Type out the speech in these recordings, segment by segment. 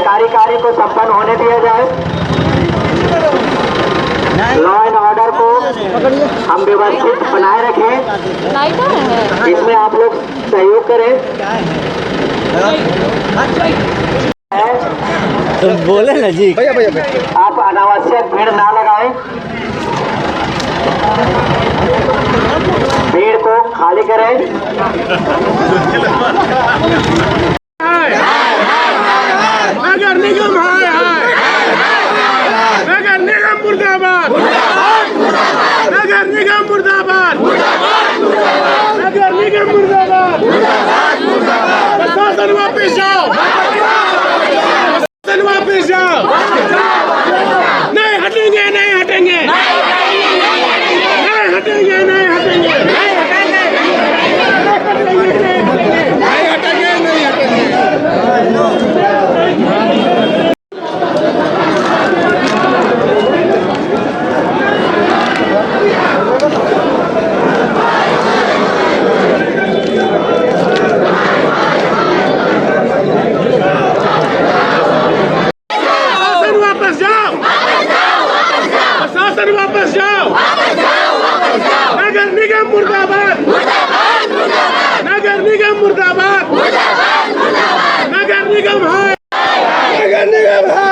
सरकारी कार्य को संपन्न होने दिया जाए। लॉ एंड ऑर्डर को हम व्यवस्थित बनाए रखें, इसमें आप लोग सहयोग करें। तो बोले ना जी, आप अनावश्यक भीड़ ना लगाएं, भीड़ को खाली करें। नगर निगम नगर निगम मुर्दाबाद, नगर निगम मुर्दाबाद, नगर निगम मुर्दाबाद। प्रशासन वापस जाओ, प्रशासन वापस जाओ। नहीं हटेंगे, नहीं हटेंगे, नहीं हटेंगे, नहीं हटेंगे, नहीं हटेंगे, नहीं हटेंगे, नहीं हटेंगे। वापस जाओ, नगर निगम मुर्दाबाद, नगर निगम मुर्दाबाद, नगर निगम है, नगर निगम है,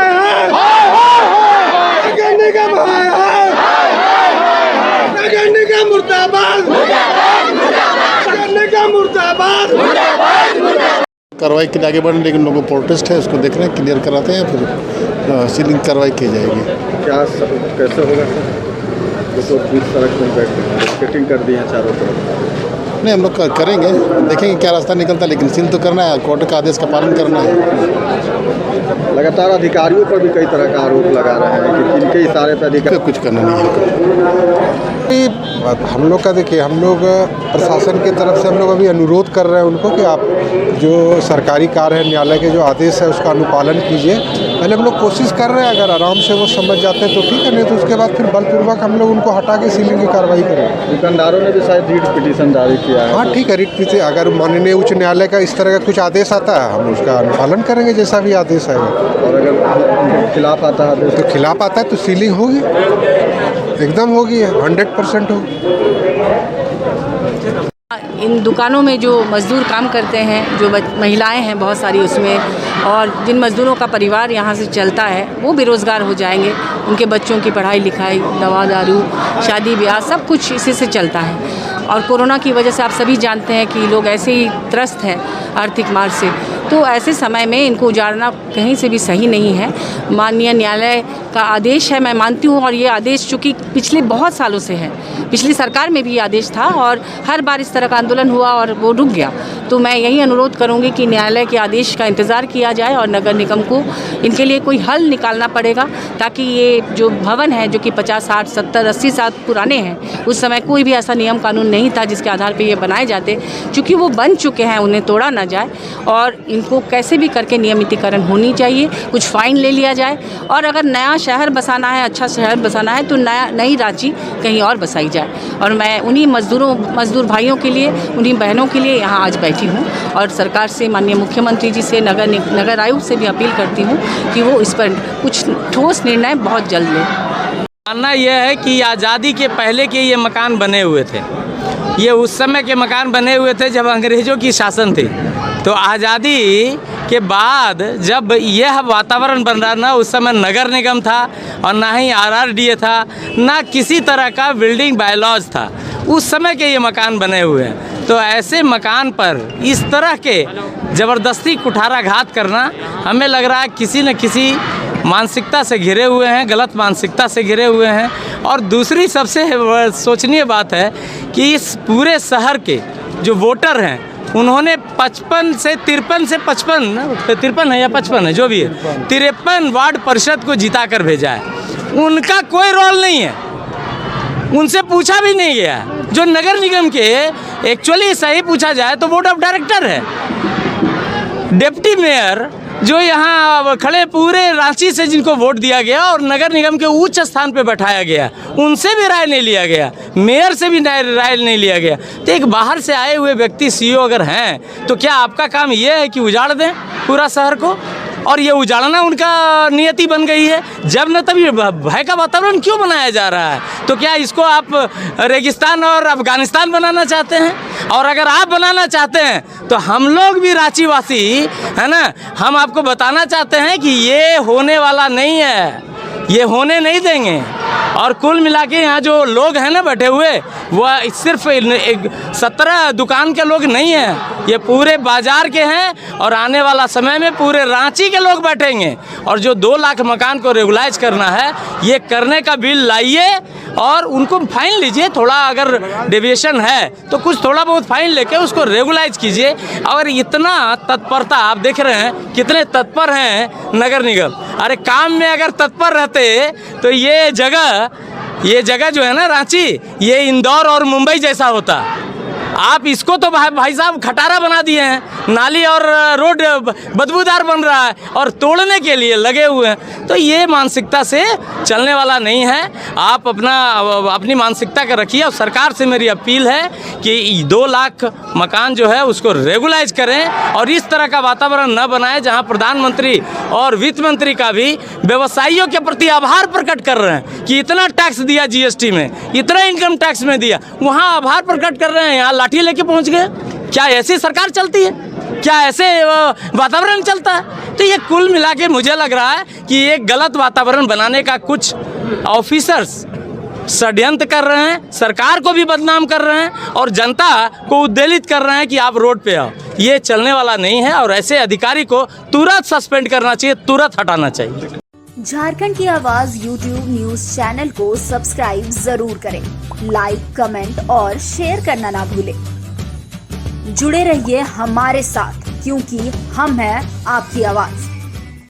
नगर निगम है, नगर निगम मुर्दाबाद, नगर निगम मुर्दाबाद। कार्रवाई के लिए आगे बढ़ने, लेकिन लोगों को प्रोटेस्ट है, उसको देख रहे हैं, क्लियर कराते हैं, फिर सीलिंग कार्रवाई की जाएगी। क्या कैसे होगा सर? तो बीच सड़क में बैठिंग कर दी है चारों तरफ। नहीं, हम लोग करेंगे, देखेंगे क्या रास्ता निकलता है, लेकिन सील तो करना है, कोर्ट का आदेश का पालन करना है। लगातार अधिकारियों पर भी कई तरह का आरोप लगा रहे हैं कि इनके इशारे पर अधिकारी कुछ करना नहीं है। हम लोग का देखिए, हम लोग प्रशासन की तरफ से हम लोग अभी अनुरोध कर रहे हैं उनको कि आप जो सरकारी कार्य है, न्यायालय के जो आदेश है उसका अनुपालन कीजिए। पहले हम लोग कोशिश कर रहे हैं, अगर आराम से वो समझ जाते हैं तो ठीक है, नहीं तो उसके बाद फिर बलपूर्वक हम लोग उनको हटा के सीलिंग की कार्रवाई करें। दुकानदारों ने भी शायद रीट पिटीशन जारी किया है। हाँ ठीक है, रीट पिटीशन अगर माननीय उच्च न्यायालय का इस तरह का कुछ आदेश आता है, हम उसका अनुपालन करेंगे जैसा भी आदेश आएगा। और अगर खिलाफ आता है तो खिलाफ आता है तो सीलिंग होगी, एकदम होगी, 100% होगी। इन दुकानों में जो मज़दूर काम करते हैं, जो महिलाएं हैं बहुत सारी उसमें, और जिन मज़दूरों का परिवार यहाँ से चलता है वो बेरोज़गार हो जाएंगे। उनके बच्चों की पढ़ाई लिखाई, दवा दारू, शादी ब्याह सब कुछ इसी से चलता है। और कोरोना की वजह से आप सभी जानते हैं कि लोग ऐसे ही त्रस्त हैं आर्थिक मार से, तो ऐसे समय में इनको उजाड़ना कहीं से भी सही नहीं है। माननीय न्यायालय का आदेश है, मैं मानती हूँ, और ये आदेश चूँकि पिछले बहुत सालों से है, पिछली सरकार में भी ये आदेश था और हर बार इस तरह का आंदोलन हुआ और वो रुक गया। तो मैं यही अनुरोध करूँगी कि न्यायालय के आदेश का इंतज़ार किया जाए और नगर निगम को इनके लिए कोई हल निकालना पड़ेगा, ताकि ये जो भवन है जो कि 50, 60, 70, 80 साल पुराने हैं, उस समय कोई भी ऐसा नियम कानून नहीं था जिसके आधार पर ये बनाए जाते। चूँकि वो बन चुके हैं, उन्हें तोड़ा ना जाए और इनको कैसे भी करके नियमितीकरण होनी चाहिए, कुछ फ़ाइन ले लिया जाए। और अगर नया शहर बसाना है, अच्छा शहर बसाना है, तो नई रांची कहीं और बसाई जाए। और मैं उन्हीं मज़दूर भाइयों के लिए, उन्हीं बहनों के लिए यहाँ आज बैठी हूँ और सरकार से, माननीय मुख्यमंत्री जी से, नगर आयुक्त से भी अपील करती हूँ कि वो इस पर कुछ ठोस निर्णय बहुत जल्द लें। मानना यह है कि आज़ादी के पहले के ये मकान बने हुए थे, ये उस समय के मकान बने हुए थे जब अंग्रेज़ों की शासन थी। तो आज़ादी के बाद जब यह वातावरण बन रहा ना, उस समय नगर निगम था और ना ही RRDA था, ना किसी तरह का बिल्डिंग बायलॉज था। उस समय के ये मकान बने हुए हैं। तो ऐसे मकान पर इस तरह के ज़बरदस्ती कुठाराघात करना, हमें लग रहा है किसी न किसी मानसिकता से घिरे हुए हैं, गलत मानसिकता से घिरे हुए हैं। और दूसरी सबसे सोचनीय बात है कि इस पूरे शहर के जो वोटर हैं, उन्होंने 53 से 53 है या 55 है, जो भी है, 53 वार्ड परिषद को जिता कर भेजा है। उनका कोई रोल नहीं है, उनसे पूछा भी नहीं गया। जो नगर निगम के एक्चुअली सही पूछा जाए तो बोर्ड ऑफ डायरेक्टर है, डिप्टी मेयर जो यहाँ खड़े पूरे रांची से जिनको वोट दिया गया और नगर निगम के उच्च स्थान पे बैठाया गया, उनसे भी राय नहीं लिया गया, मेयर से भी राय नहीं लिया गया। तो एक बाहर से आए हुए व्यक्ति CEO अगर हैं, तो क्या आपका काम ये है कि उजाड़ दें पूरा शहर को? और ये उजाड़ना उनका नियति बन गई है। जब न तभी भय का वातावरण क्यों बनाया जा रहा है? तो क्या इसको आप रेगिस्तान और अफगानिस्तान बनाना चाहते हैं? और अगर आप बनाना चाहते हैं तो हम लोग भी रांची वासी है ना, हम आपको बताना चाहते हैं कि ये होने वाला नहीं है, ये होने नहीं देंगे। और कुल मिला के यहाँ जो लोग हैं ना बैठे हुए, वह सिर्फ 17 दुकान के लोग नहीं हैं, ये पूरे बाजार के हैं। और आने वाला समय में पूरे रांची के लोग बैठेंगे। और जो 2 लाख मकान को रेगुलाइज करना है, ये करने का बिल लाइए और उनको फाइन लीजिए। थोड़ा अगर डेविएशन है तो कुछ थोड़ा बहुत फाइन लेके उसको रेगुलाइज कीजिए। और इतना तत्परता आप देख रहे हैं कितने तत्पर हैं नगर निगम। अरे काम में अगर तत्पर रहते तो ये जगह जो है ना रांची, ये इंदौर और मुंबई जैसा होता। आप इसको तो भाई साहब खटारा बना दिए हैं, नाली और रोड बदबूदार बन रहा है और तोड़ने के लिए लगे हुए हैं। तो ये मानसिकता से चलने वाला नहीं है। आप अपनी मानसिकता का रखिए। और सरकार से मेरी अपील है कि 2 लाख मकान जो है उसको रेगुलाइज करें और इस तरह का वातावरण न बनाएं जहां प्रधानमंत्री और वित्त मंत्री का भी व्यवसायियों के प्रति आभार प्रकट कर रहे हैं कि इतना टैक्स दिया जीएसटी में, इतना इनकम टैक्स में दिया, वहाँ आभार प्रकट कर रहे हैं, यहाँ लाठी लेके पहुँच गए। क्या ऐसी सरकार चलती है? क्या ऐसे वातावरण चलता है? तो ये कुल मिला के मुझे लग रहा है कि ये गलत वातावरण बनाने का कुछ ऑफिसर्स षड्यंत्र कर रहे हैं, सरकार को भी बदनाम कर रहे हैं और जनता को उद्वेलित कर रहे हैं कि आप रोड पे आओ। ये चलने वाला नहीं है और ऐसे अधिकारी को तुरंत सस्पेंड करना चाहिए, तुरंत हटाना चाहिए। झारखंड की आवाज YouTube न्यूज चैनल को सब्सक्राइब जरूर करें, लाइक, कमेंट और शेयर करना ना भूलें। जुड़े रहिए हमारे साथ, क्योंकि हम हैं आपकी आवाज।